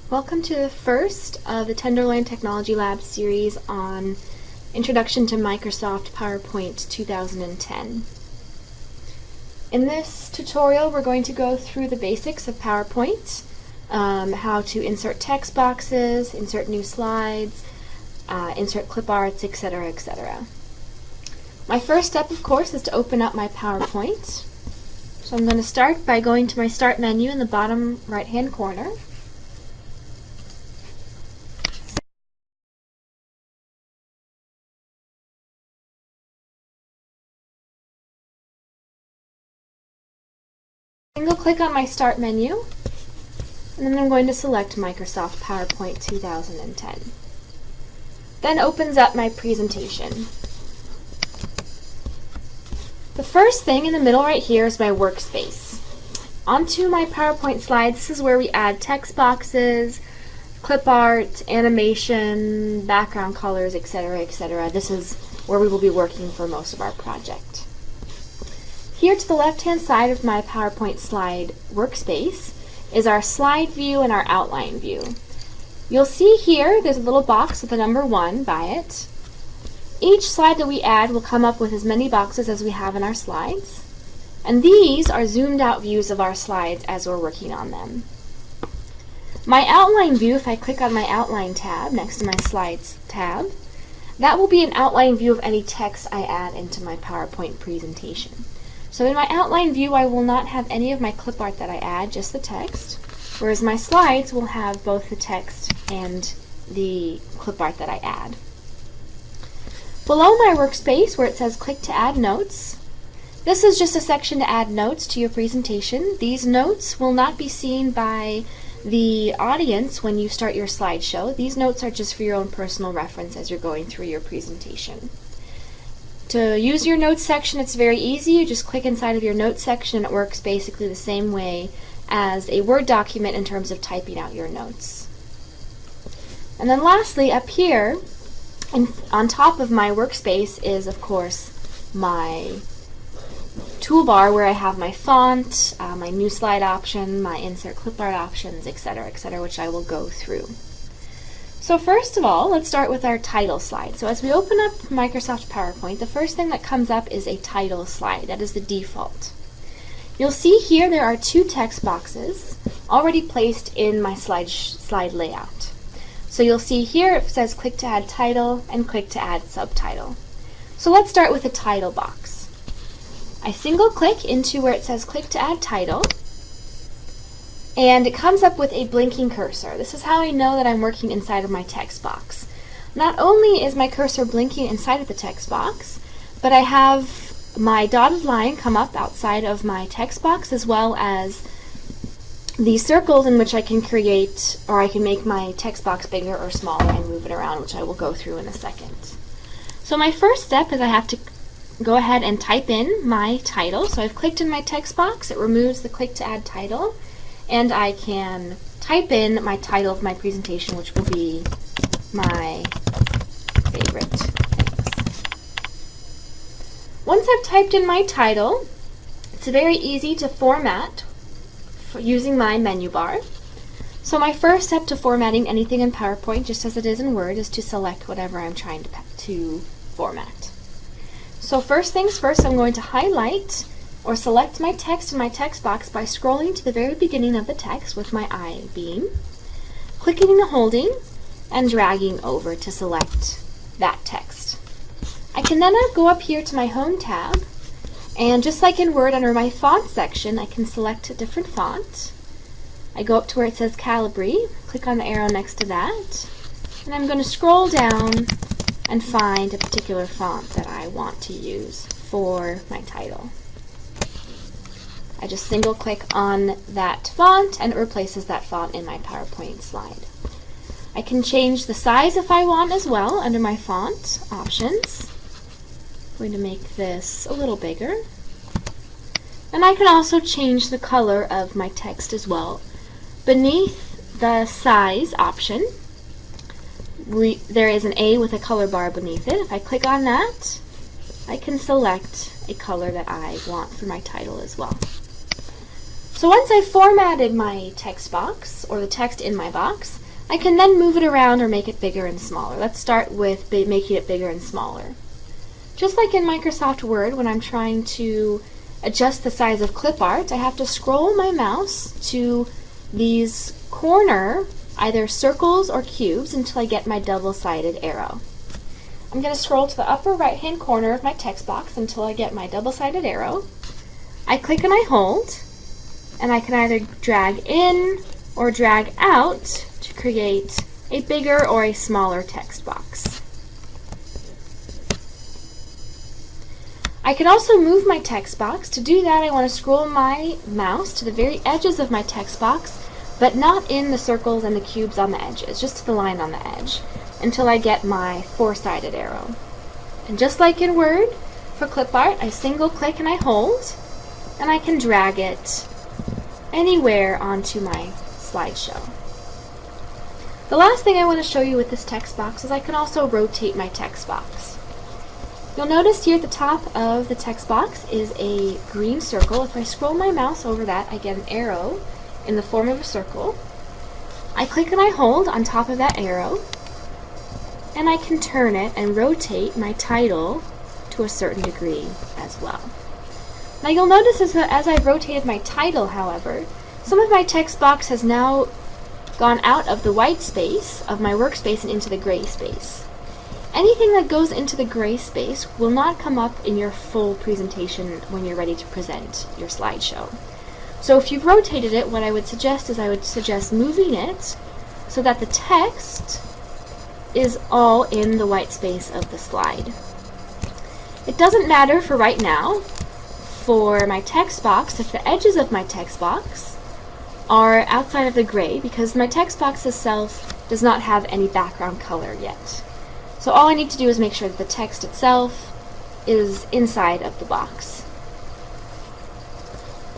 Welcome to the first of the Tenderloin Technology Lab series on Introduction to Microsoft PowerPoint 2010. In this tutorial we're going to go through the basics of PowerPoint, how to insert text boxes, insert new slides, insert clip arts, etc., etc. My first step, of course, is to open up my PowerPoint. So I'm going to start by going to my Start menu in the bottom right-hand corner. Single click on my Start menu, and then I'm going to select Microsoft PowerPoint 2010. Then opens up my presentation. The first thing in the middle right here is my workspace. Onto my PowerPoint slides, this is where we add text boxes, clip art, animation, background colors, etc., etc. This is where we will be working for most of our project. Here to the left-hand side of my PowerPoint slide workspace is our slide view and our outline view. You'll see here there's a little box with the number 1 by it. Each slide that we add will come up with as many boxes as we have in our slides. And these are zoomed out views of our slides as we're working on them. My outline view, if I click on my outline tab next to my slides tab, that will be an outline view of any text I add into my PowerPoint presentation. So in my outline view, I will not have any of my clip art that I add, just the text, whereas my slides will have both the text and the clip art that I add. Below my workspace, where it says Click to Add Notes, this is just a section to add notes to your presentation. These notes will not be seen by the audience when you start your slideshow. These notes are just for your own personal reference as you're going through your presentation. To use your notes section, it's very easy. You just click inside of your notes section and it works basically the same way as a Word document in terms of typing out your notes. And then lastly, up here, and on top of my workspace is, of course, my toolbar where I have my font, my new slide option, my insert clip art options, etc., etc., which I will go through. So first of all, let's start with our title slide. So as we open up Microsoft PowerPoint, the first thing that comes up is a title slide. That is the default. You'll see here there are 2 text boxes already placed in my slide layout. So you'll see here it says Click to Add Title and Click to Add Subtitle. So let's start with the title box. I single click into where it says Click to Add Title, and it comes up with a blinking cursor. This is how I know that I'm working inside of my text box. Not only is my cursor blinking inside of the text box, but I have my dotted line come up outside of my text box, as well as the circles in which I can create, or I can make my text box bigger or smaller and move it around, which I will go through in a second. So my first step is I have to go ahead and type in my title. So I've clicked in my text box, it removes the Click to Add Title, and I can type in my title of my presentation, which will be my favorite things. Once I've typed in my title, it's very easy to format using my menu bar. So my first step to formatting anything in PowerPoint, just as it is in Word, is to select whatever I'm trying to format. So first things first, I'm going to highlight or select my text in my text box by scrolling to the very beginning of the text with my eye beam, clicking and holding, and dragging over to select that text. I can then go up here to my Home tab, and just like in Word, under my font section, I can select a different font. I go up to where it says Calibri, click on the arrow next to that, and I'm going to scroll down and find a particular font that I want to use for my title. I just single click on that font and it replaces that font in my PowerPoint slide. I can change the size if I want as well under my font options. I'm going to make this a little bigger. And I can also change the color of my text as well. Beneath the size option, there is an A with a color bar beneath it. If I click on that, I can select a color that I want for my title as well. So once I've formatted my text box, or the text in my box, I can then move it around or make it bigger and smaller. Let's start with making it bigger and smaller. Just like in Microsoft Word, when I'm trying to adjust the size of clip art, I have to scroll my mouse to these corner, either circles or cubes, until I get my double-sided arrow. I'm going to scroll to the upper right-hand corner of my text box until I get my double-sided arrow. I click and I hold, and I can either drag in or drag out to create a bigger or a smaller text box. I can also move my text box. To do that, I want to scroll my mouse to the very edges of my text box, but not in the circles and the cubes on the edges, just to the line on the edge, until I get my four-sided arrow. And just like in Word, for clip art, I single click and I hold, and I can drag it anywhere onto my slideshow. The last thing I want to show you with this text box is I can also rotate my text box. You'll notice here at the top of the text box is a green circle. If I scroll my mouse over that, I get an arrow in the form of a circle. I click and I hold on top of that arrow, and I can turn it and rotate my title to a certain degree as well. Now you'll notice as I've rotated my title, however, some of my text box has now gone out of the white space of my workspace and into the gray space. Anything that goes into the gray space will not come up in your full presentation when you're ready to present your slideshow. So if you've rotated it, what I would suggest is moving it so that the text is all in the white space of the slide. It doesn't matter for right now for my text box if the edges of my text box are outside of the gray, because my text box itself does not have any background color yet. So all I need to do is make sure that the text itself is inside of the box.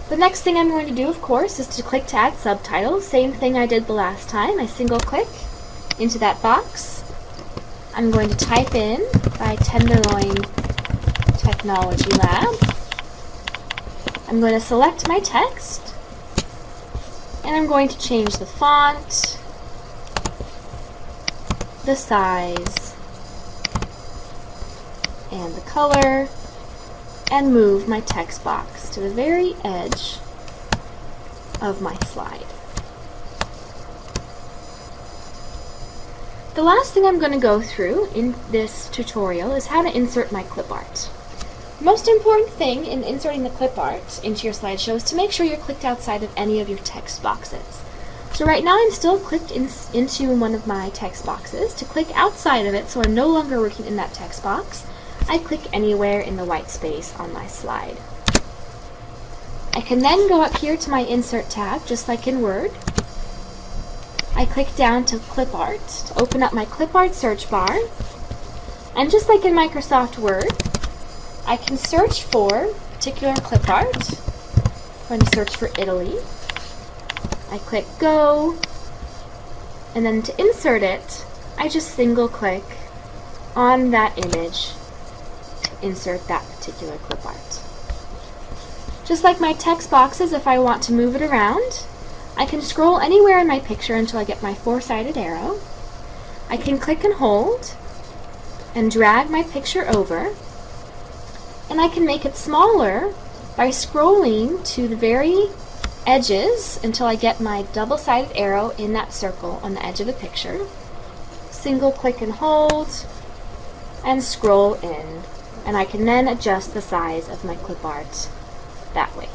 The next thing I'm going to do, of course, is to click to add subtitles. Same thing I did the last time. I single click into that box. I'm going to type in by Tenderloin Technology Lab. I'm going to select my text, and I'm going to change the font, the size, and the color, and move my text box to the very edge of my slide. The last thing I'm going to go through in this tutorial is how to insert my clip art. The most important thing in inserting the clip art into your slideshow is to make sure you're clicked outside of any of your text boxes. So right now I'm still clicked into one of my text boxes. To click outside of it, so I'm no longer working in that text box, I click anywhere in the white space on my slide. I can then go up here to my Insert tab, just like in Word. I click down to Clip Art to open up my Clip Art search bar. And just like in Microsoft Word, I can search for particular clip art. I'm going to search for Italy. I click Go, and then to insert it, I just single click on that image to insert that particular clip art. Just like my text boxes, if I want to move it around, I can scroll anywhere in my picture until I get my four-sided arrow. I can click and hold and drag my picture over, and I can make it smaller by scrolling to the very edges until I get my double-sided arrow in that circle on the edge of the picture. Single click and hold and scroll in, and I can then adjust the size of my clip art that way.